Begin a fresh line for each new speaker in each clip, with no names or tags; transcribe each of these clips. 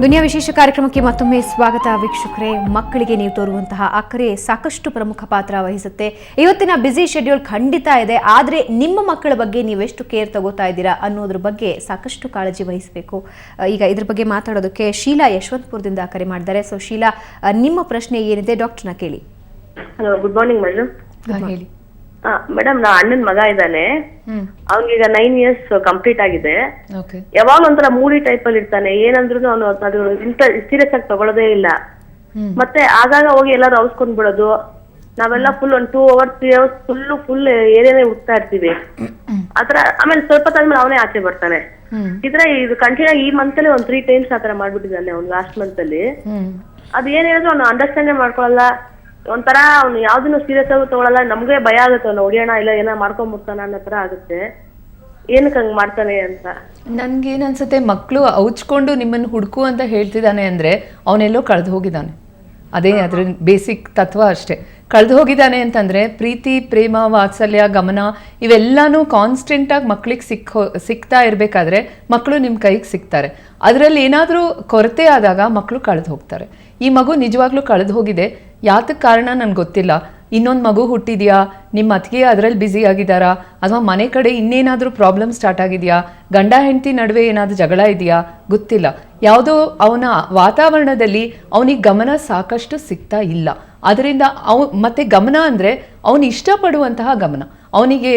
ದುನಿಯಾ ವಿಶೇಷ ಕಾರ್ಯಕ್ರಮಕ್ಕೆ ಮತ್ತೊಮ್ಮೆ ಸ್ವಾಗತ ವೀಕ್ಷಕರೇ. ಮಕ್ಕಳಿಗೆ ನೀವು ತೋರುವಂತಹ ಅಕ್ಕರೆ ಸಾಕಷ್ಟು ಪ್ರಮುಖ ಪಾತ್ರ ವಹಿಸುತ್ತೆ. ಇವತ್ತಿನ ಬ್ಯುಸಿ ಶೆಡ್ಯೂಲ್ ಖಂಡಿತ ಇದೆ, ಆದರೆ ನಿಮ್ಮ ಮಕ್ಕಳ ಬಗ್ಗೆ ನೀವೆಷ್ಟು ಕೇರ್ ತಗೋತಾ ಇದ್ದೀರಾ ಅನ್ನೋದ್ರ ಬಗ್ಗೆ ಸಾಕಷ್ಟು ಕಾಳಜಿ ವಹಿಸಬೇಕು. ಈಗ ಇದ್ರ ಬಗ್ಗೆ ಮಾತಾಡೋದಕ್ಕೆ ಶೀಲಾ ಯಶವಂತಪುರದಿಂದ ಕರೆ ಮಾಡಿದ್ದಾರೆ. ಸೊ ಶೀಲಾ, ನಿಮ್ಮ ಪ್ರಶ್ನೆ ಏನಿದೆ ಡಾಕ್ಟರ್ನ ಕೇಳಿ.
Hello, good morning madam.
ಹೇಳಿ
ಮೇಡಮ್, ನಾ ಅಣ್ಣನ ಮಗ ಇದ್ದಾನೆ. ಅವ್ನಿಗೀಗ 9 years ಕಂಪ್ಲೀಟ್ ಆಗಿದೆ. ಯಾವಾಗ ಒಂಥರ ಮೂಡಿ ಟೈಪ್ ಅಲ್ಲಿ ಇರ್ತಾನೆ. ಏನಂದ್ರು ಅವನು ಅದು ಇಂತ ಸೀರಿಯಸ್ ಆಗಿ ತಗೊಳ್ಳೋದೇ ಇಲ್ಲ. ಮತ್ತೆ ಆಗಾಗ ಹೋಗಿ ಎಲ್ಲಾರು ಔಸ್ಕೊಂಡ್ ಬಿಡೋದು. ನಾವೆಲ್ಲ ಫುಲ್ 1 2 hours 3 hours ಫುಲ್ ಏನೇನೇ ಹುಡ್ತಾ ಇರ್ತೀವಿ. ಆತರ ಆಮೇಲೆ ಸ್ವಲ್ಪ ತಾದ್ಮೇಲೆ ಅವನೇ ಆಚೆ ಬರ್ತಾನೆ. ಇದ್ರೆ ಇದು ಕಂಟಿನ್ಯೂ ಈ ಮಂತ್ ಅಲ್ಲಿ 3 times ಆತರ ಮಾಡ್ಬಿಟ್ಟಿದ್ದಾನೆ ಅವ್ನು. ಲಾಸ್ಟ್ ಮಂತ್ ಅಲ್ಲಿ ಅದ್ ಏನ್ ಹೇಳಿದ್ರು ಅವ್ನು ಅಂಡರ್ಸ್ಟ್ಯಾಂಡೇ ಮಾಡ್ಕೊಳಲ್ಲ. ಒಂಥರ ಅವ್ನು ಯಾವ್ದನ್ನು ಸೀರಿಯಸ್ ಆಗಿ ತಗೊಳಲ್ಲ. ನಮ್ಗೆ ಭಯ ಆಗುತ್ತೆ ಅವ್ನು ಹೊಡಿಯೋಣ ಇಲ್ಲ ಏನೋ ಮಾಡ್ಕೊಂಡ್ಬಿಡ್ತಾನ ಅನ್ನೋ ತರ ಆಗುತ್ತೆ. ಏನಕ್ಕೆ ಹಂಗ್ ಮಾಡ್ತಾನೆ ಅಂತ
ನನ್ಗೇನ್ ಅನ್ಸುತ್ತೆ, ಮಕ್ಕಳು ಔಚ್ಕೊಂಡು ನಿಮ್ಮನ್ನು ಹುಡುಕು ಅಂತ ಹೇಳ್ತಿದ್ದಾನೆ ಅಂದ್ರೆ ಅವನೆಲ್ಲೋ ಕಳೆದು ಹೋಗಿದ್ದಾನೆ. ಅದೇ ಅದ್ರ ಬೇಸಿಕ್ ತತ್ವ ಅಷ್ಟೇ. ಕಳೆದು ಹೋಗಿದ್ದಾನೆ ಅಂತಂದ್ರೆ ಪ್ರೀತಿ, ಪ್ರೇಮ, ವಾತ್ಸಲ್ಯ, ಗಮನ ಇವೆಲ್ಲಾನು ಕಾನ್ಸ್ಟೆಂಟ್ ಆಗಿ ಮಕ್ಳಿಗೆ ಸಿಗ್ತಾ ಇರ್ಬೇಕಾದ್ರೆ ಮಕ್ಕಳು ನಿಮ್ಮ ಕೈಗೆ ಸಿಗ್ತಾರೆ. ಅದರಲ್ಲಿ ಏನಾದರೂ ಕೊರತೆ ಆದಾಗ ಮಕ್ಕಳು ಕಳೆದು ಹೋಗ್ತಾರೆ. ಈ ಮಗು ನಿಜವಾಗ್ಲೂ ಕಳೆದು ಹೋಗಿದೆ. ಯಾತಕ್ಕೆ ಕಾರಣ ನನಗೆ ಗೊತ್ತಿಲ್ಲ. ಇನ್ನೊಂದು ಮಗು ಹುಟ್ಟಿದ್ಯಾ, ನಿಮ್ಮ ಅತ್ತಿಗೆ ಅದರಲ್ಲಿ ಬ್ಯುಸಿ ಆಗಿದ್ದಾರಾ, ಅಥವಾ ಮನೆ ಕಡೆ ಇನ್ನೇನಾದರೂ ಪ್ರಾಬ್ಲಮ್ ಸ್ಟಾರ್ಟ್ ಆಗಿದೆಯಾ, ಗಂಡ ಹೆಂಡತಿ ನಡುವೆ ಏನಾದರೂ ಜಗಳ ಇದೆಯಾ ಗೊತ್ತಿಲ್ಲ. ಯಾವುದೋ ಅವನ ವಾತಾವರಣದಲ್ಲಿ ಅವನಿಗೆ ಗಮನ ಸಾಕಷ್ಟು ಸಿಗ್ತಾ ಇಲ್ಲ. ಅದರಿಂದ ಮತ್ತೆ ಗಮನ ಅಂದರೆ ಅವನು ಇಷ್ಟಪಡುವಂತಹ ಗಮನ, ಅವನಿಗೆ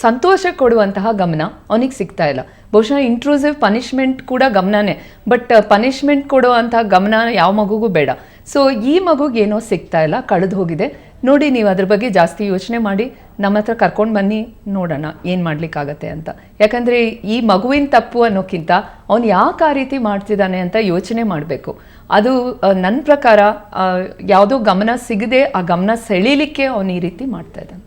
ಸಂತೋಷ ಕೊಡುವಂತಹ ಗಮನ ಅವನಿಗೆ ಸಿಗ್ತಾ ಇಲ್ಲ. ಬಹುಶಃ ಇಂಟ್ರೂಸಿವ್ ಪನಿಷ್ಮೆಂಟ್ ಕೂಡ ಗಮನನೇ, ಬಟ್ ಪನಿಷ್ಮೆಂಟ್ ಕೊಡುವಂತಹ ಗಮನ ಯಾವ ಮಗುಗೂ ಬೇಡ. ಸೊ ಈ ಮಗುಗೇನೋ ಸಿಗ್ತಾ ಇಲ್ಲ, ಕಳೆದು ಹೋಗಿದೆ. ನೋಡಿ, ನೀವು ಅದ್ರ ಬಗ್ಗೆ ಜಾಸ್ತಿ ಯೋಚನೆ ಮಾಡಿ ನಮ್ಮ ಹತ್ರ ಕರ್ಕೊಂಡು ಬನ್ನಿ, ನೋಡೋಣ ಏನು ಮಾಡ್ಲಿಕ್ಕಾಗತ್ತೆ ಅಂತ. ಯಾಕಂದರೆ ಈ ಮಗುವಿನ ತಪ್ಪು ಅನ್ನೋಕ್ಕಿಂತ ಅವನು ಯಾಕೆ ಆ ರೀತಿ ಮಾಡ್ತಿದ್ದಾನೆ ಅಂತ ಯೋಚನೆ ಮಾಡಬೇಕು. ಅದು ನನ್ನ ಪ್ರಕಾರ ಯಾವುದೋ ಗಮನ ಸಿಗದೆ ಆ ಗಮನ ಸೆಳೀಲಿಕ್ಕೆ ಅವನು ಈ ರೀತಿ ಮಾಡ್ತಾ ಇದ್ದಾನೆ.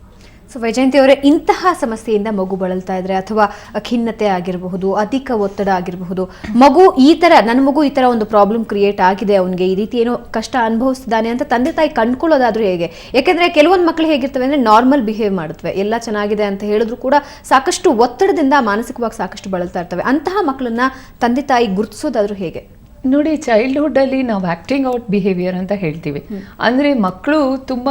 ಸೊ ವೈಜಯಂತಿ ಅವರೇ, ಇಂತಹ ಸಮಸ್ಯೆಯಿಂದ ಮಗು ಬಳಲ್ತಾ ಇದ್ರೆ ಅಥವಾ ಖಿನ್ನತೆ ಆಗಿರಬಹುದು, ಅಧಿಕ ಒತ್ತಡ ಆಗಿರಬಹುದು, ನನ್ನ ಮಗು ಈ ತರ ಒಂದು ಪ್ರಾಬ್ಲಮ್ ಕ್ರಿಯೇಟ್ ಆಗಿದೆ, ಅವನಿಗೆ ಈ ರೀತಿ ಏನೋ ಕಷ್ಟ ಅನುಭವಿಸ್ತಿದ್ದಾನೆ ಅಂತ ತಂದೆ ತಾಯಿ ಕಂಡ್ಕೊಳ್ಳೋದಾದ್ರೂ ಹೇಗೆ? ಯಾಕೆಂದ್ರೆ ಕೆಲವೊಂದು ಮಕ್ಕಳು ಹೇಗಿರ್ತವೆ ಅಂದ್ರೆ ನಾರ್ಮಲ್ ಬಿಹೇವ್ ಮಾಡುತ್ತವೆ, ಎಲ್ಲ ಚೆನ್ನಾಗಿದೆ ಅಂತ ಹೇಳಿದ್ರು ಕೂಡ ಸಾಕಷ್ಟು ಒತ್ತಡದಿಂದ ಮಾನಸಿಕವಾಗಿ ಸಾಕಷ್ಟು ಬಳಲ್ತಾ ಇರ್ತವೆ. ಅಂತಹ ಮಕ್ಕಳನ್ನ ತಂದೆ ತಾಯಿ ಗುರುತಿಸೋದಾದ್ರೂ ಹೇಗೆ?
ನೋಡಿ, ಚೈಲ್ಡ್ಹುಡ್ಡಲ್ಲಿ ನಾವು ಆ್ಯಕ್ಟಿಂಗ್ ಔಟ್ ಬಿಹೇವಿಯರ್ ಅಂತ ಹೇಳ್ತೀವಿ. ಅಂದರೆ ಮಕ್ಕಳು ತುಂಬ,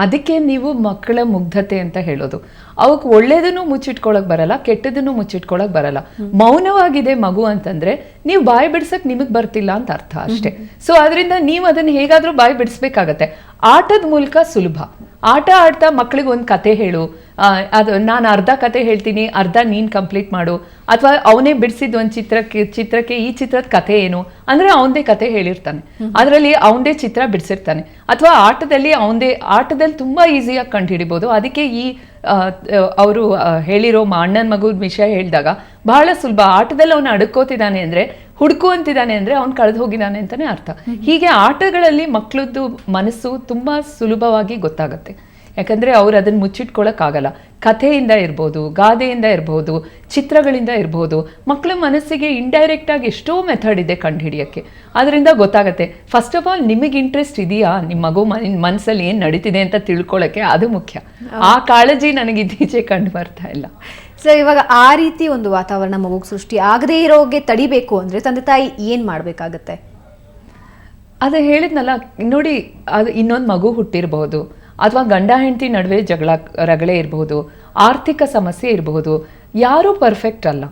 ಅದಕ್ಕೆ ನೀವು ಮಕ್ಕಳ ಮುಗ್ಧತೆ ಅಂತ ಹೇಳೋದು. ಅವಕ್ಕೆ ಒಳ್ಳೇದನ್ನು ಮುಚ್ಚಿಟ್ಕೊಳಕ್ ಬರಲ್ಲ, ಕೆಟ್ಟದನ್ನು ಮುಚ್ಚಿಟ್ಕೊಳಕ್ ಬರಲ್ಲ. ಮೌನವಾಗಿದೆ ಮಗು ಅಂತಂದ್ರೆ ನೀವು ಬಾಯಿ ಬಿಡ್ಸಕ್ ನಿಮಗೆ ಬರ್ತಿಲ್ಲ ಅಂತ ಅರ್ಥ ಅಷ್ಟೇ. ಸೊ ಅದರಿಂದ ನೀವು ಅದನ್ನು ಹೇಗಾದ್ರೂ ಬಾಯಿ ಬಿಡಿಸ್ಬೇಕಾಗತ್ತೆ. ಆಟದ ಮೂಲಕ ಸುಲಭ. ಆಟ ಆಡ್ತಾ ಮಕ್ಕಳಿಗೆ ಒಂದು ಕತೆ ಹೇಳು, ಅದು ನಾನು ಅರ್ಧ ಕತೆ ಹೇಳ್ತೀನಿ, ಅರ್ಧ ನೀನು ಕಂಪ್ಲೀಟ್ ಮಾಡು, ಅಥವಾ ಅವನೇ ಬಿಡಿಸಿದ ಒಂದು ಚಿತ್ರಕ್ಕೆ ಈ ಚಿತ್ರದ ಕತೆ ಏನು ಅಂದ್ರೆ ಅವನದೇ ಕತೆ ಹೇಳಿರ್ತಾನೆ, ಅದರಲ್ಲಿ ಅವನದೇ ಚಿತ್ರ ಬಿಡಿಸಿರ್ತಾನೆ. ಅಥವಾ ಆಟದಲ್ಲಿ ತುಂಬಾ ಈಸಿಯಾಗಿ ಕಂಡು ಹಿಡಿಬೋದು. ಅದಕ್ಕೆ ಈ ಅವರು ಹೇಳಿರೋ ಅಣ್ಣನ ಮಗುದ ವಿಷಯ ಹೇಳಿದಾಗ ಬಹಳ ಸುಲಭ. ಆಟದಲ್ಲಿ ಅವನು ಅಡ್ಕೋತಿದ್ದಾನೆ ಅಂದ್ರೆ, ಹುಡ್ಕುವಂತಿದ್ದಾನೆ ಅಂದ್ರೆ ಅವ್ನು ಕಳೆದು ಹೋಗಿದ್ದಾನೆ ಅಂತಾನೆ ಅರ್ಥ. ಹೀಗೆ ಆಟಗಳಲ್ಲಿ ಮಕ್ಕಳದ್ದು ಮನಸ್ಸು ತುಂಬಾ ಸುಲಭವಾಗಿ ಗೊತ್ತಾಗುತ್ತೆ. ಯಾಕಂದ್ರೆ ಅವ್ರು ಅದನ್ನ ಮುಚ್ಚಿಟ್ಕೊಳಕ್ಕಾಗಲ್ಲ. ಕಥೆಯಿಂದ ಇರ್ಬೋದು, ಗಾದೆಯಿಂದ ಇರ್ಬೋದು, ಚಿತ್ರಗಳಿಂದ ಇರ್ಬೋದು. ಮಕ್ಕಳ ಮನಸ್ಸಿಗೆ ಇಂಡೈರೆಕ್ಟ್ ಆಗಿ ಎಷ್ಟೋ ಮೆಥಡ್ ಇದೆ ಕಂಡು ಹಿಡಿಯೋಕ್ಕೆ. ಅದರಿಂದ ಗೊತ್ತಾಗತ್ತೆ. ಫಸ್ಟ್ ಆಫ್ ಆಲ್ ನಿಮಗೆ ಇಂಟ್ರೆಸ್ಟ್ ಇದೆಯಾ ನಿಮ್ಮ ಮಗು ಮನಸ್ಸಲ್ಲಿ ಏನು ನಡೀತಿದೆ ಅಂತ ತಿಳ್ಕೊಳ್ಳೋಕ್ಕೆ, ಅದು ಮುಖ್ಯ. ಆ ಕಾಳಜಿ ನನಗೆ ಇತ್ತೀಚೆಗೆ ಕಂಡು ಬರ್ತಾ ಇಲ್ಲ.
ಸೊ ಇವಾಗ ಆ ರೀತಿ ಒಂದು ವಾತಾವರಣ ಮಗುಗೆ ಸೃಷ್ಟಿ ಆಗದೇ ಇರೋಗೆ ತಡಿಬೇಕು ಅಂದ್ರೆ ತಂದೆ ತಾಯಿ ಏನ್ ಮಾಡ್ಬೇಕಾಗತ್ತೆ?
ಅದು ಹೇಳಿದ್ನಲ್ಲ, ನೋಡಿ, ಅದು ಇನ್ನೊಂದು ಮಗು ಹುಟ್ಟಿರಬಹುದು, ಅಥವಾ ಗಂಡ ಹೆಂಡತಿ ನಡುವೆ ರಗಳೆ ಇರಬಹುದು, ಆರ್ಥಿಕ ಸಮಸ್ಯೆ ಇರಬಹುದು. ಯಾರೂ ಪರ್ಫೆಕ್ಟ್ ಅಲ್ಲ,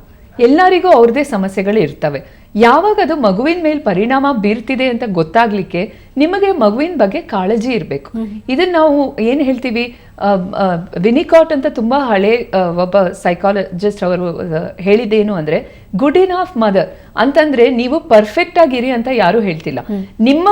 ಎಲ್ಲರಿಗೂ ಅವ್ರದ್ದೇ ಸಮಸ್ಯೆಗಳು ಇರ್ತವೆ. ಯಾವಾಗ ಅದು ಮಗುವಿನ ಮೇಲೆ ಪರಿಣಾಮ ಬೀರ್ತಿದೆ ಅಂತ ಗೊತ್ತಾಗ್ಲಿಕ್ಕೆ ನಿಮಗೆ ಮಗುವಿನ ಬಗ್ಗೆ ಕಾಳಜಿ ಇರಬೇಕು. ಇದನ್ನ ನಾವು ಏನು ಹೇಳ್ತೀವಿ, ವಿನಿಕಾಟ್ ಅಂತ ತುಂಬಾ ಹಳೆ ಒಬ್ಬ ಸೈಕಾಲಜಿಸ್ಟ್ ಅವರು ಹೇಳಿದ್ದೇನು ಅಂದ್ರೆ, ಗುಡ್ ಇನಫ್ ಮದರ್ ಅಂತಂದ್ರೆ ನೀವು ಪರ್ಫೆಕ್ಟ್ ಆಗಿರಿ ಅಂತ ಯಾರು ಹೇಳ್ತಿಲ್ಲ. ನಿಮ್ಮ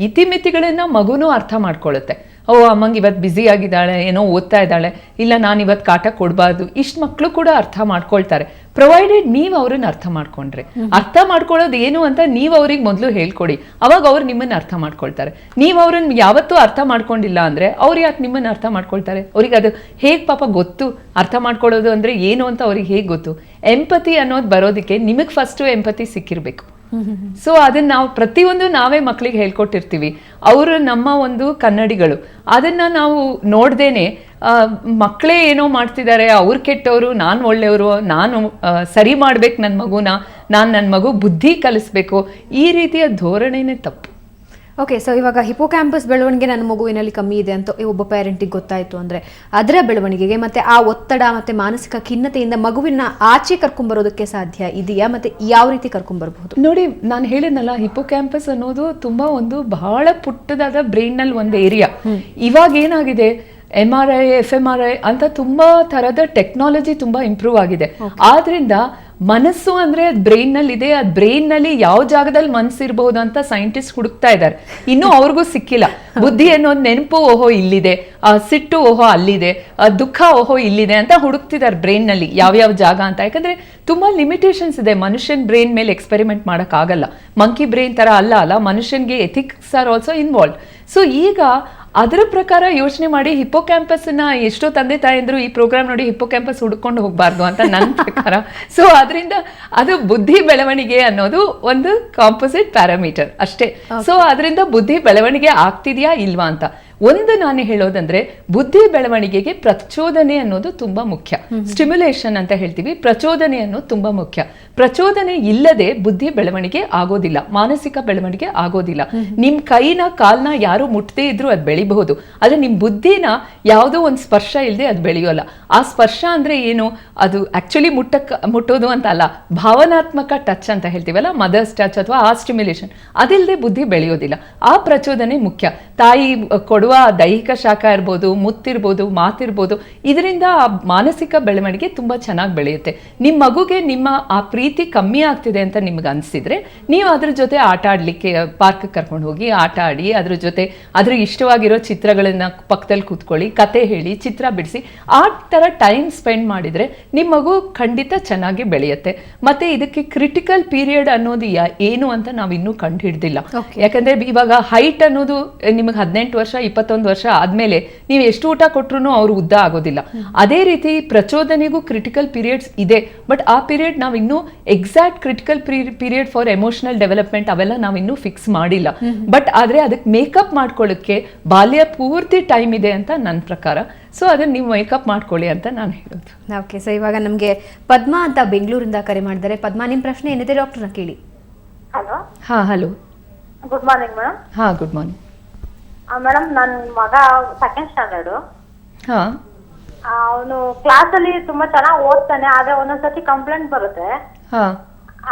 ಇತಿಮಿತಿಗಳನ್ನ ಮಗುನೂ ಅರ್ಥ ಮಾಡ್ಕೊಳ್ಳುತ್ತೆ. ಅಮ್ಮಂಗೆ ಇವತ್ತು ಬ್ಯುಸಿ ಆಗಿದ್ದಾಳೆ, ಏನೋ ಓದ್ತಾ ಇದ್ದಾಳೆ, ಇಲ್ಲ ನಾನು ಇವತ್ತು ಕಾಟ ಕೊಡಬಾರ್ದು, ಇಷ್ಟು ಮಕ್ಕಳು ಕೂಡ ಅರ್ಥ ಮಾಡ್ಕೊಳ್ತಾರೆ, ಪ್ರೊವೈಡೆಡ್ ನೀವು ಅವ್ರನ್ನ ಅರ್ಥ ಮಾಡ್ಕೊಂಡ್ರೆ. ಅರ್ಥ ಮಾಡ್ಕೊಳ್ಳೋದು ಏನು ಅಂತ ನೀವು ಅವ್ರಿಗೆ ಮೊದಲು ಹೇಳ್ಕೊಡಿ, ಅವಾಗ ಅವ್ರು ನಿಮ್ಮನ್ನ ಅರ್ಥ ಮಾಡ್ಕೊಳ್ತಾರೆ. ನೀವು ಅವ್ರನ್ನ ಯಾವತ್ತೂ ಅರ್ಥ ಮಾಡ್ಕೊಂಡಿಲ್ಲ ಅಂದ್ರೆ ಅವ್ರು ಯಾಕೆ ನಿಮ್ಮನ್ನ ಅರ್ಥ ಮಾಡ್ಕೊಳ್ತಾರೆ? ಅವ್ರಿಗೆ ಅದು ಹೇಗೆ ಪಾಪ ಗೊತ್ತು, ಅರ್ಥ ಮಾಡ್ಕೊಳ್ಳೋದು ಅಂದ್ರೆ ಏನು ಅಂತ ಅವ್ರಿಗೆ ಹೇಗೆ ಗೊತ್ತು? ಎಂಪತಿ ಅನ್ನೋದು ಬರೋದಕ್ಕೆ ನಿಮಗೆ ಫಸ್ಟ್ ಎಂಪತಿ ಸಿಕ್ಕಿರ್ಬೇಕು. ಸೊ ಅದನ್ನ ನಾವು ಪ್ರತಿಯೊಂದು ನಾವೇ ಮಕ್ಕಳಿಗೆ ಹೇಳ್ಕೊಟ್ಟಿರ್ತೀವಿ. ಅವರು ನಮ್ಮ ಒಂದು ಕನ್ನಡಿಗಳು. ಅದನ್ನ ನಾವು ನೋಡ್ದೇನೆ ಮಕ್ಕಳೇ ಏನೋ ಮಾಡ್ತಿದ್ದಾರೆ, ಅವ್ರು ಕೆಟ್ಟವರು, ನಾನು ಒಳ್ಳೆಯವರು, ನಾನು ಸರಿ ಮಾಡ್ಬೇಕು ನನ್ನ ಮಗುನ, ನಾನು ನನ್ನ ಮಗು ಬುದ್ಧಿ ಕಲಿಸ್ಬೇಕು, ಈ ರೀತಿಯ ಧೋರಣೆನೇ ತಪ್ಪು.
ಓಕೆ, ಸೊ ಇವಾಗ ಹಿಪೋಕ್ಯಾಂಪಸ್ ಬೆಳವಣಿಗೆ ನನ್ನ ಮಗುವಿನಲ್ಲಿ ಕಮ್ಮಿ ಇದೆ ಅಂತ ಒಬ್ಬ ಪೇರೆಂಟಿಗೆ ಗೊತ್ತಾಯಿತು ಅಂದರೆ ಅದರ ಬೆಳವಣಿಗೆಗೆ ಮತ್ತು ಆ ಒತ್ತಡ ಮತ್ತು ಮಾನಸಿಕ ಖಿನ್ನತೆಯಿಂದ ಮಗುವಿನ ಆಚೆ ಕರ್ಕೊಂಬರೋದಕ್ಕೆ ಸಾಧ್ಯ ಇದೆಯಾ, ಮತ್ತು ಯಾವ ರೀತಿ ಕರ್ಕೊಂಬರ್ಬಹುದು?
ನೋಡಿ, ನಾನು ಹೇಳಿದ್ನಲ್ಲ, ಹಿಪೋಕ್ಯಾಂಪಸ್ ಅನ್ನೋದು ತುಂಬಾ ಒಂದು ಬಹಳ ಪುಟ್ಟದಾದ ಬ್ರೈನ್ನಲ್ಲಿ ಒಂದು ಏರಿಯಾ. ಇವಾಗ ಏನಾಗಿದೆ, MRI, FMRI ಅಂತ ತುಂಬಾ ತರದ ಟೆಕ್ನಾಲಜಿ ತುಂಬಾ ಇಂಪ್ರೂವ್ ಆಗಿದೆ. ಆದ್ರಿಂದ ಮನಸ್ಸು ಅಂದ್ರೆ ಬ್ರೈನ್ ನಲ್ಲಿ ಇದೆ, ಅದ್ ಬ್ರೈನ್ ನಲ್ಲಿ ಯಾವ ಜಾಗದಲ್ಲಿ ಮನಸ್ಸಿರ್ಬಹುದು ಅಂತ ಸೈಂಟಿಸ್ಟ್ ಹುಡುಕ್ತಾ ಇದ್ದಾರೆ. ಇನ್ನೂ ಅವ್ರಿಗೂ ಸಿಕ್ಕಿಲ್ಲ. ಬುದ್ಧಿ ಅನ್ನೋದು ನೆನಪು ಓಹೋ ಇಲ್ಲಿದೆ, ಸಿಟ್ಟು ಓಹೋ ಅಲ್ಲಿದೆ, ದುಃಖ ಓಹೋ ಇಲ್ಲಿದೆ ಅಂತ ಹುಡುಕ್ತಿದ್ದಾರೆ ಬ್ರೈನ್ ನಲ್ಲಿ ಯಾವ್ಯಾವ ಜಾಗ ಅಂತ. ಯಾಕಂದ್ರೆ ತುಂಬಾ ಲಿಮಿಟೇಷನ್ಸ್ ಇದೆ. ಮನುಷ್ಯನ್ ಬ್ರೈನ್ ಮೇಲೆ ಎಕ್ಸ್ಪೆರಿಮೆಂಟ್ ಮಾಡಕ್ ಆಗಲ್ಲ. ಮಂಕಿ ಬ್ರೈನ್ ತರ ಅಲ್ಲ, ಮನುಷ್ಯನ್ಗೆ ethics are also involve. So ಈಗ ಅದರ ಪ್ರಕಾರ ಯೋಚನೆ ಮಾಡಿ, ಹಿಪೋಕ್ಯಾಂಪಸ್ ನ ಎಷ್ಟೋ ತಂದೆ ತಾಯಂದ್ರು ಈ ಪ್ರೋಗ್ರಾಮ್ ನೋಡಿ ಹಿಪೋಕ್ಯಾಂಪಸ್ ಹುಡ್ಕೊಂಡು ಹೋಗ್ಬಾರ್ದು ಅಂತ ನನ್ನ ಪ್ರಕಾರ. ಸೊ ಅದರಿಂದ ಅದು ಬುದ್ಧಿ ಬೆಳವಣಿಗೆ ಅನ್ನೋದು ಒಂದು ಕಾಂಪೋಸಿಟ್ ಪ್ಯಾರಾಮೀಟರ್ ಅಷ್ಟೇ. ಸೊ ಅದರಿಂದ ಬುದ್ಧಿ ಬೆಳವಣಿಗೆ ಆಗ್ತಿದ್ಯಾ ಇಲ್ವಾ ಅಂತ ಒಂದು ನಾನು ಹೇಳೋದಂದ್ರೆ, ಬುದ್ಧಿ ಬೆಳವಣಿಗೆಗೆ ಪ್ರಚೋದನೆ ಅನ್ನೋದು ತುಂಬಾ ಮುಖ್ಯ. ಸ್ಟಿಮ್ಯುಲೇಷನ್ ಅಂತ ಹೇಳ್ತೀವಿ, ಪ್ರಚೋದನೆ ಅನ್ನೋದು ತುಂಬಾ ಮುಖ್ಯ. ಪ್ರಚೋದನೆ ಇಲ್ಲದೆ ಬುದ್ಧಿ ಬೆಳವಣಿಗೆ ಆಗೋದಿಲ್ಲ, ಮಾನಸಿಕ ಬೆಳವಣಿಗೆ ಆಗೋದಿಲ್ಲ. ನಿಮ್ ಕೈನ ಕಾಲ್ನ ಯಾರು ಮುಟ್ಟದೇ ಇದ್ರೂ ಅದು ಬೆಳಿಬಹುದು, ಆದ್ರೆ ನಿಮ್ ಬುದ್ಧಿನ ಯಾವುದೋ ಒಂದು ಸ್ಪರ್ಶ ಇಲ್ಲದೆ ಅದು ಬೆಳೆಯೋಲ್ಲ. ಆ ಸ್ಪರ್ಶ ಅಂದ್ರೆ ಏನು, ಅದು ಆಕ್ಚುಲಿ ಮುಟ್ಟೋದು ಅಂತ ಅಲ್ಲ, ಭಾವನಾತ್ಮಕ ಟಚ್ ಅಂತ ಹೇಳ್ತೀವಲ್ಲ, ಮದರ್ಸ್ ಟಚ್ ಅಥವಾ ಆ ಸ್ಟಿಮ್ಯುಲೇಷನ್, ಅದಿಲ್ಲದೆ ಬುದ್ಧಿ ಬೆಳೆಯೋದಿಲ್ಲ. ಆ ಪ್ರಚೋದನೆ ಮುಖ್ಯ. ತಾಯಿ ಕೊಡುವ ದೈಹಿಕ ಶಾಖ ಇರ್ಬೋದು, ಮುತ್ತಿರ್ಬೋದು, ಮಾತಿರ್ಬೋದು, ಇದರಿಂದ ಆ ಮಾನಸಿಕ ಬೆಳವಣಿಗೆ ತುಂಬಾ ಚೆನ್ನಾಗಿ ಬೆಳೆಯುತ್ತೆ. ನಿಮ್ಮ ಮಗುಗೆ ನಿಮ್ಮ ಆ ಪ್ರೀತಿ ಕಮ್ಮಿ ಆಗ್ತಿದೆ ಅಂತ ನಿಮ್ಗೆ ಅನಿಸಿದ್ರೆ, ನೀವು ಅದ್ರ ಜೊತೆ ಆಟ ಆಡ್ಲಿಕ್ಕೆ ಪಾರ್ಕ್ ಕರ್ಕೊಂಡು ಹೋಗಿ ಆಟ ಆಡಿ, ಅದ್ರ ಜೊತೆ ಅದ್ರ ಇಷ್ಟವಾಗಿರೋ ಚಿತ್ರಗಳನ್ನ ಪಕ್ಕದಲ್ಲಿ ಕೂತ್ಕೊಳ್ಳಿ, ಕತೆ ಹೇಳಿ, ಚಿತ್ರ ಬಿಡಿಸಿ, ಆ ತರ ಟೈಮ್ ಸ್ಪೆಂಡ್ ಮಾಡಿದ್ರೆ ನಿಮ್ಮ ಮಗು ಖಂಡಿತ ಚೆನ್ನಾಗಿ ಬೆಳೆಯುತ್ತೆ. ಮತ್ತೆ ಇದಕ್ಕೆ ಕ್ರಿಟಿಕಲ್ ಪೀರಿಯಡ್ ಅನ್ನೋದು ಏನು ಅಂತ ನಾವು ಇನ್ನೂ ಕಂಡು ಹಿಡ್ದಿಲ್ಲ. ಯಾಕಂದ್ರೆ ಇವಾಗ ಹೈಟ್ ಅನ್ನೋದು ನಿಮಗೆ 18 ವರ್ಷ 21 ವರ್ಷ ಆದ್ಮೇಲೆ ನೀವು ಎಷ್ಟು ಊಟ ಕೊಟ್ರು ಅವ್ರು ಉದ್ದ ಆಗೋದಿಲ್ಲ. ಅದೇ ರೀತಿ ಪ್ರಚೋದನೆಗೂ ಕ್ರಿಟಿಕಲ್ ಪೀರಿಯಡ್ಸ್ ಇದೆ. ಬಟ್ ಆ ಪೀರಿಯಡ್ ನಾವು ಇನ್ನೂ exact critical period for emotional development ಅವೆಲ್ಲ ನಾವು ಇನ್ನೂ ಫಿಕ್ಸ್ ಮಾಡಿಲ್ಲ. ಬಟ್ ಆದ್ರೆ ಅದಕ್ಕೆ ಮೇಕಪ್ ಮಾಡ್ಕೊಳ್ಳೋಕ್ಕೆ ಬಾಲ್ಯ ಪೂರ್ತಿ ಟೈಮ್ ಇದೆ ಅಂತ ನನ್ನ ಪ್ರಕಾರ. ಸೊ ಅದನ್ನ ನೀವು ಮೇಕಪ್ ಮಾಡ್ಕೊಳ್ಳಿ ಅಂತ ನಾನು ಹೇಳೋದು.
ಓಕೆ, ಸೊ ಇವಾಗ ನಮಗೆ ಪದ್ಮಾ ಅಂತ ಬೆಂಗಳೂರಿಂದ ಕರೆ ಮಾಡಿದ್ದಾರೆ. ಪದ್ಮಾ, ನಿಮ್ಮ ಪ್ರಶ್ನೆ ಏನಿದೆ ಡಾಕ್ಟರ್ನ ಕೇಳಿ.
ಹಲೋ.
ಹಾ, ಹಲೋ.
Good morning madam.
ಹಾ, ಗುಡ್ ಮಾರ್ನಿಂಗ್
ಮೇಡಮ್, ನನ್ನ ಮಗ 2nd ಸ್ಟ್ಯಾಂಡರ್ಡ್.
ಹಾ,
ಅವನು ಕ್ಲಾಸ್ ಅಲ್ಲಿ ತುಂಬಾ ಚೆನ್ನಾಗಿ ಓದ್ತಾನೆ, ಆದ್ರೆ ಒಂದೊಂದ್ಸತಿ ಕಂಪ್ಲೇಂಟ್ ಬರುತ್ತೆ.
ಹಾ,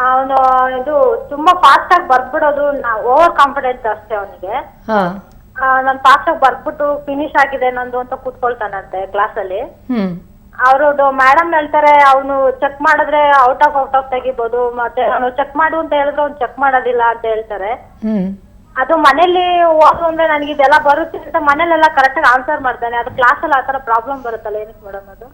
ಅವನು ಇದು ತುಂಬಾ ಫಾಸ್ಟ್ ಆಗಿ ಬರ್ಬಿಡೋದು, ಓವರ್ ಕಾನ್ಫಿಡೆನ್ಸ್ ಅಷ್ಟೇ ಅವನಿಗೆ.
ಹಾ,
ನಾನು ಫಾಸ್ಟ್ ಆಗಿ ಬರ್ಬಿಟ್ಟು ಫಿನಿಶ್ ಆಗಿದೆ ನಂದು ಅಂತ ಕೂತ್ಕೊಳ್ತಾನಂತೆ ಕ್ಲಾಸ್ ಅಲ್ಲಿ. ಅವರು ಮೇಡಮ್ ಹೇಳ್ತಾರೆ ಅವನು ಚೆಕ್ ಮಾಡಿದ್ರೆ ಔಟ್ ಆಫ್ ತೆಗಿಬಹುದು, ಮತ್ತೆ ಅವನು ಚೆಕ್ ಮಾಡು ಅಂತ ಹೇಳಿದ್ರೆ ಅವ್ನು ಚೆಕ್ ಮಾಡೋದಿಲ್ಲ ಅಂತ ಹೇಳ್ತಾರೆ. ಅದು ಮನೇಲಿ ಓದು ಅಂದ್ರೆ ನನಗೆ ಇದೆಲ್ಲ ಬರುತ್ತೆ ಅಂತ ಮನೇಲೆಲ್ಲ ಕರೆಕ್ಟ್ ಆಗಿ ಆನ್ಸರ್ ಮಾಡ್ತಾನೆ, ಅದು ಕ್ಲಾಸ್ ಅಲ್ಲಿ ಆತರ ಪ್ರಾಬ್ಲಮ್ ಬರುತ್ತಲ್ಲ, ಏನಕ್ಕೆ ಮೇಡಮ್ ಅದು?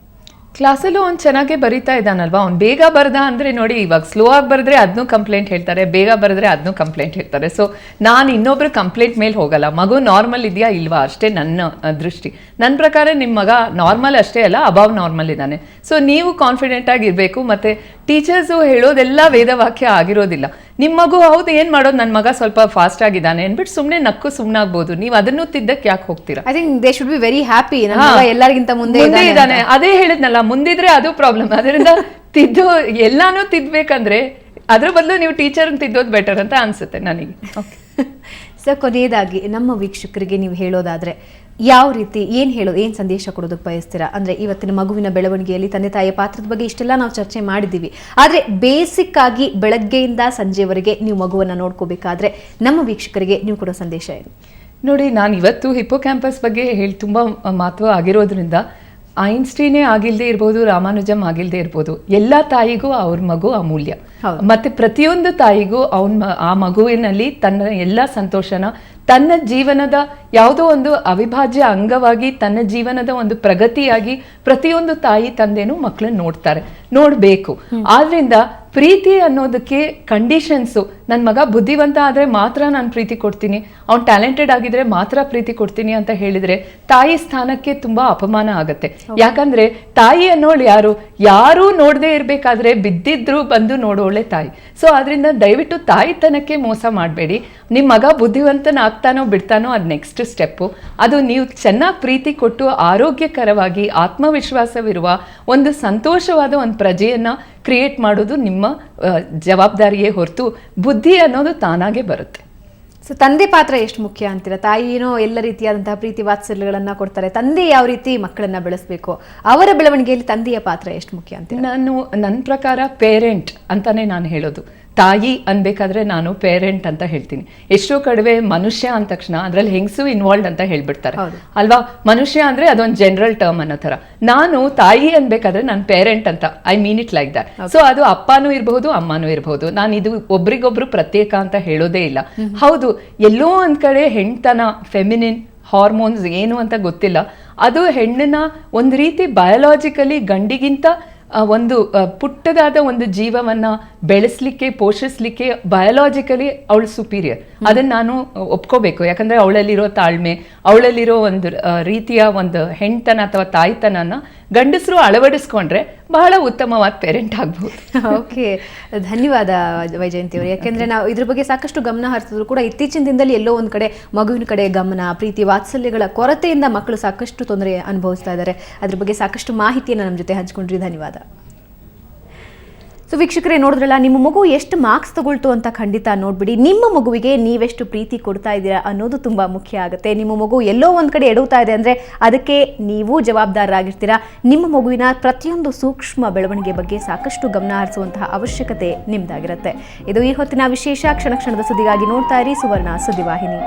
ಕ್ಲಾಸಲ್ಲೂ ಅವ್ನು ಚೆನ್ನಾಗೇ ಬರೀತಾ ಇದ್ದಾನಲ್ವಾ. ಅವ್ನು ಬೇಗ ಬರ್ದ ಅಂದರೆ ನೋಡಿ, ಇವಾಗ ಸ್ಲೋ ಆಗಿ ಬರೆದ್ರೆ ಅದನ್ನೂ ಕಂಪ್ಲೇಂಟ್ ಹೇಳ್ತಾರೆ, ಬೇಗ ಬರೆದ್ರೆ ಅದನ್ನೂ ಕಂಪ್ಲೇಂಟ್ ಹೇಳ್ತಾರೆ. ಸೊ ನಾನು ಇನ್ನೊಬ್ರು ಕಂಪ್ಲೇಂಟ್ ಮೇಲೆ ಹೋಗಲ್ಲ. ಮಗು ನಾರ್ಮಲ್ ಇದೆಯಾ ಇಲ್ವಾ ಅಷ್ಟೇ ನನ್ನ ದೃಷ್ಟಿ. ನನ್ನ ಪ್ರಕಾರ ನಿಮ್ಮ ಮಗ ನಾರ್ಮಲ್ ಅಷ್ಟೇ ಅಲ್ಲ, ಅಬವ್ ನಾರ್ಮಲ್ ಇದ್ದಾನೆ. ಸೊ ನೀವು ಕಾನ್ಫಿಡೆಂಟ್ ಆಗಿರಬೇಕು. ಮತ್ತು ಟೀಚರ್ಸು ಹೇಳೋದೆಲ್ಲ ವೇದವಾಕ್ಯ ಆಗಿರೋದಿಲ್ಲ. ನಿಮ್ಮ ಮಗು ಹೌದು ಏನು ಮಾಡೋದು, ನನ್ನ ಮಗ ಸ್ವಲ್ಪ ಫಾಸ್ಟ್ ಆಗಿದ್ದಾನೆ ಅಂದ್ಬಿಟ್ಟು ಸುಮ್ಮನೆ ನಕ್ಕು ಸುಮ್ಮನಾಗ್ಬೋದು. ನೀವು ಅದನ್ನು ತಿದ್ದಕ್ಕೆ ಯಾಕೆ ಹೋಗ್ತೀರಾ?
I think they should be very happy, ಎಲ್ಲರಿಗಿಂತ ಮುಂದೆ
ಇದ್ದಾನೆ. ಅದೇ ಹೇಳಿದ್ನಲ್ಲ, ಮುಂದಿದ್ರೆ ಅದು ಪ್ರಾಬ್ಲಮ್. ಅದರಿಂದ ಎಲ್ಲಾನು ತಿದ್ದಬೇಕಂದ್ರೆ ಅದ್ರ ಬದಲು ನೀವು ಟೀಚರ್ ತಿದ್ದೋದು ಬೆಟರ್ ಅಂತ ಅನ್ಸುತ್ತೆ ನನಗೆ.
ಸೊ ಕೊನೆಯದಾಗಿ ನಮ್ಮ ವೀಕ್ಷಕರಿಗೆ ನೀವು ಹೇಳೋದಾದ್ರೆ ಯಾವ ರೀತಿ ಏನು ಸಂದೇಶ ಕೊಡೋದಕ್ಕೆ ಬಯಸ್ತೀರಾ? ಅಂದರೆ ಇವತ್ತಿನ ಮಗುವಿನ ಬೆಳವಣಿಗೆಯಲ್ಲಿ ತಂದೆ ತಾಯಿಯ ಪಾತ್ರದ ಬಗ್ಗೆ ಇಷ್ಟೆಲ್ಲ ನಾವು ಚರ್ಚೆ ಮಾಡಿದ್ದೀವಿ, ಆದರೆ ಬೇಸಿಕ್ ಆಗಿ ಬೆಳಗ್ಗೆಯಿಂದ ಸಂಜೆವರೆಗೆ ನೀವು ಮಗುವನ್ನು ನೋಡ್ಕೋಬೇಕಾದ್ರೆ ನಮ್ಮ ವೀಕ್ಷಕರಿಗೆ ನೀವು ಕೊಡೋ ಸಂದೇಶ ಏನು?
ನೋಡಿ, ನಾನು ಇವತ್ತು ಹಿಪೋಕ್ಯಾಂಪಸ್ ಬಗ್ಗೆ ತುಂಬ ಮಹತ್ವ ಆಗಿರೋದ್ರಿಂದ ಐನ್ಸ್ಟೀನೇ ಆಗಿಲ್ಲದೆ ಇರ್ಬೋದು, ರಾಮಾನುಜಮ್ ಆಗಿಲ್ಲದೆ ಇರ್ಬೋದು, ಎಲ್ಲ ತಾಯಿಗೂ ಅವ್ರ ಮಗು ಅಮೂಲ್ಯ. ಮತ್ತೆ ಪ್ರತಿಯೊಂದು ತಾಯಿಗೂ ಆ ಮಗುವಿನಲ್ಲಿ ತನ್ನ ಎಲ್ಲ ಸಂತೋಷನ ತನ್ನ ಜೀವನದ ಯಾವುದೋ ಒಂದು ಅವಿಭಾಜ್ಯ ಅಂಗವಾಗಿ, ತನ್ನ ಜೀವನದ ಒಂದು ಪ್ರಗತಿಯಾಗಿ ಪ್ರತಿಯೊಂದು ತಾಯಿ ತಂದೆನೂ ಮಕ್ಕಳನ್ನ ನೋಡ್ಬೇಕು. ಆದ್ರಿಂದ ಪ್ರೀತಿ ಅನ್ನೋದಕ್ಕೆ ಕಂಡೀಷನ್ಸು ನನ್ನ ಮಗ ಬುದ್ಧಿವಂತ ಆದರೆ ಮಾತ್ರ ನಾನು ಪ್ರೀತಿ ಕೊಡ್ತೀನಿ, ಅವ್ನು ಟ್ಯಾಲೆಂಟೆಡ್ ಆಗಿದ್ರೆ ಮಾತ್ರ ಪ್ರೀತಿ ಕೊಡ್ತೀನಿ ಅಂತ ಹೇಳಿದರೆ ತಾಯಿ ಸ್ಥಾನಕ್ಕೆ ತುಂಬ ಅಪಮಾನ ಆಗುತ್ತೆ. ಯಾಕಂದರೆ ತಾಯಿ ಅನ್ನೋಳು ಯಾರೂ ನೋಡದೇ ಇರಬೇಕಾದ್ರೆ ಬಿದ್ದಿದ್ರು ಬಂದು ನೋಡೋಳೆ ತಾಯಿ. ಸೊ ಅದರಿಂದ ದಯವಿಟ್ಟು ತಾಯಿತನಕ್ಕೆ ಮೋಸ ಮಾಡಬೇಡಿ. ನಿಮ್ಮ ಮಗ ಬುದ್ಧಿವಂತನಾಗ್ತಾನೋ ಬಿಡ್ತಾನೋ ಅದು ನೆಕ್ಸ್ಟ್ ಸ್ಟೆಪ್ಪು. ಅದು ನೀವು ಚೆನ್ನಾಗಿ ಪ್ರೀತಿ ಕೊಟ್ಟು ಆರೋಗ್ಯಕರವಾಗಿ ಆತ್ಮವಿಶ್ವಾಸವಿರುವ ಒಂದು ಸಂತೋಷವಾದ ಒಂದು ಪ್ರಜೆಯನ್ನು ಕ್ರಿಯೇಟ್ ಮಾಡೋದು ನಿಮ್ಮ ಜವಾಬ್ದಾರಿಯೇ ಹೊರತು ಬುದ್ಧಿ ಅನ್ನೋದು ತಾನಾಗೆ ಬರುತ್ತೆ.
ಸೊ ತಂದೆ ಪಾತ್ರ ಎಷ್ಟು ಮುಖ್ಯ ಅಂತೀರಾ? ತಾಯಿನೋ ಎಲ್ಲ ರೀತಿಯಾದಂತಹ ಪ್ರೀತಿ ವಾತ್ಸಲ್ಯಗಳನ್ನ ಕೊಡ್ತಾರೆ, ತಂದೆ ಯಾವ ರೀತಿ ಮಕ್ಕಳನ್ನ ಬೆಳೆಸಬೇಕು, ಅವರ ಬೆಳವಣಿಗೆಯಲ್ಲಿ ತಂದೆಯ ಪಾತ್ರ ಎಷ್ಟು ಮುಖ್ಯ ಅಂತೀರಾ?
ನನ್ನ ಪ್ರಕಾರ ಪೇರೆಂಟ್ ಅಂತಾನೆ ನಾನು ಹೇಳೋದು. ತಾಯಿ ಅನ್ಬೇಕಾದ್ರೆ ನಾನು ಪೇರೆಂಟ್ ಅಂತ ಹೇಳ್ತೀನಿ. ಎಷ್ಟೋ ಕಡಿಮೆ ಮನುಷ್ಯ ಅಂದ ತಕ್ಷಣ ಅದರಲ್ಲಿ ಹೆಂಗಸು ಇನ್ವಾಲ್ವ್ ಅಂತ ಹೇಳ್ಬಿಡ್ತಾರೆ ಅಲ್ವಾ. ಮನುಷ್ಯ ಅಂದ್ರೆ ಅದೊಂದು ಜನರಲ್ ಟರ್ಮ್ ಅನ್ನೋ ಥರ. ನಾನು ತಾಯಿ ಅನ್ಬೇಕಾದ್ರೆ ನಾನು ಪೇರೆಂಟ್ ಅಂತ I mean it like that. So ಅದು ಅಪ್ಪನೂ ಇರಬಹುದು ಅಮ್ಮನೂ ಇರಬಹುದು. ನಾನು ಇದು ಒಬ್ರಿಗೊಬ್ರು ಪ್ರತ್ಯೇಕ ಅಂತ ಹೇಳೋದೇ ಇಲ್ಲ. ಹೌದು, ಎಲ್ಲೋ ಒಂದ್ ಕಡೆ ಹೆಣ್ತನ, ಫೆಮಿನಿನ್ ಹಾರ್ಮೋನ್ಸ್ ಏನು ಅಂತ ಗೊತ್ತಿಲ್ಲ, ಅದು ಹೆಣ್ಣನ್ನ ಒಂದು ರೀತಿ ಬಯೋಲಾಜಿಕಲಿ ಗಂಡಿಗಿಂತ ಒಂದು ಪುಟ್ಟದಾದ ಒಂದು ಜೀವವನ್ನ ಬೆಳೆಸಲಿಕ್ಕೆ, ಪೋಷಿಸ್ಲಿಕ್ಕೆ ಬಯೋಲಾಜಿಕಲಿ ಅವಳು ಸುಪೀರಿಯರ್. ಅದನ್ನ ನಾನು ಒಪ್ಕೋಬೇಕು. ಯಾಕಂದ್ರೆ ಅವಳಲ್ಲಿರೋ ತಾಳ್ಮೆ, ಅವಳಲ್ಲಿರೋ ಒಂದು ರೀತಿಯ ಒಂದು ಹೆಣ್ತನ ಅಥವಾ ತಾಯ್ತನನ ಗಂಡಸರು ಅಳವಡಿಸ್ಕೊಂಡ್ರೆ ಬಹಳ ಉತ್ತಮವಾದ ಪೇರೆಂಟ್ ಆಗ್ಬಹುದು.
ಓಕೆ, ಧನ್ಯವಾದ ವೈಜಯಂತಿ ಅವರು. ಯಾಕೆಂದ್ರೆ ನಾವು ಇದ್ರ ಬಗ್ಗೆ ಸಾಕಷ್ಟು ಗಮನ ಹರಿಸಿದ್ರು ಕೂಡ ಇತ್ತೀಚಿನ ದಿನದಲ್ಲಿ ಎಲ್ಲೋ ಒಂದ್ ಕಡೆ ಮಗುವಿನ ಕಡೆ ಗಮನ, ಪ್ರೀತಿ ವಾತ್ಸಲ್ಯಗಳ ಕೊರತೆಯಿಂದ ಮಕ್ಕಳು ಸಾಕಷ್ಟು ತೊಂದರೆ ಅನುಭವಿಸ್ತಾ ಇದ್ದಾರೆ. ಅದ್ರ ಬಗ್ಗೆ ಸಾಕಷ್ಟು ಮಾಹಿತಿಯನ್ನು ನಮ್ಮ ಜೊತೆ ಹಂಚ್ಕೊಂಡ್ರಿ. ಧನ್ಯವಾದ. ಸೊ ವೀಕ್ಷಕರೇ, ನೋಡಿದ್ರಲ್ಲ, ನಿಮ್ಮ ಮಗು ಎಷ್ಟು ಮಾರ್ಕ್ಸ್ ತಗೊಳ್ತು ಅಂತ ಖಂಡಿತ ನೋಡ್ಬಿಡಿ. ನಿಮ್ಮ ಮಗುವಿಗೆ ನೀವೆಷ್ಟು ಪ್ರೀತಿ ಕೊಡ್ತಾ ಇದ್ದೀರಾ ಅನ್ನೋದು ತುಂಬ ಮುಖ್ಯ ಆಗುತ್ತೆ. ನಿಮ್ಮ ಮಗು ಎಲ್ಲೋ ಒಂದು ಕಡೆ ಎಡುತ್ತಾ ಇದೆ ಅಂದರೆ ಅದಕ್ಕೆ ನೀವು ಜವಾಬ್ದಾರರಾಗಿರ್ತೀರಾ. ನಿಮ್ಮ ಮಗುವಿನ ಪ್ರತಿಯೊಂದು ಸೂಕ್ಷ್ಮ ಬೆಳವಣಿಗೆ ಬಗ್ಗೆ ಸಾಕಷ್ಟು ಗಮನ ಹರಿಸುವಂತಹ ಅವಶ್ಯಕತೆ ನಿಮ್ದಾಗಿರುತ್ತೆ. ಇದು ಈ ಹೊತ್ತಿನ ವಿಶೇಷ. ಕ್ಷಣ ಕ್ಷಣದ ಸುದ್ದಿಗಾಗಿ ನೋಡ್ತಾ ಇರಿ ಸುವರ್ಣ ಸುದ್ದಿವಾಹಿನಿ.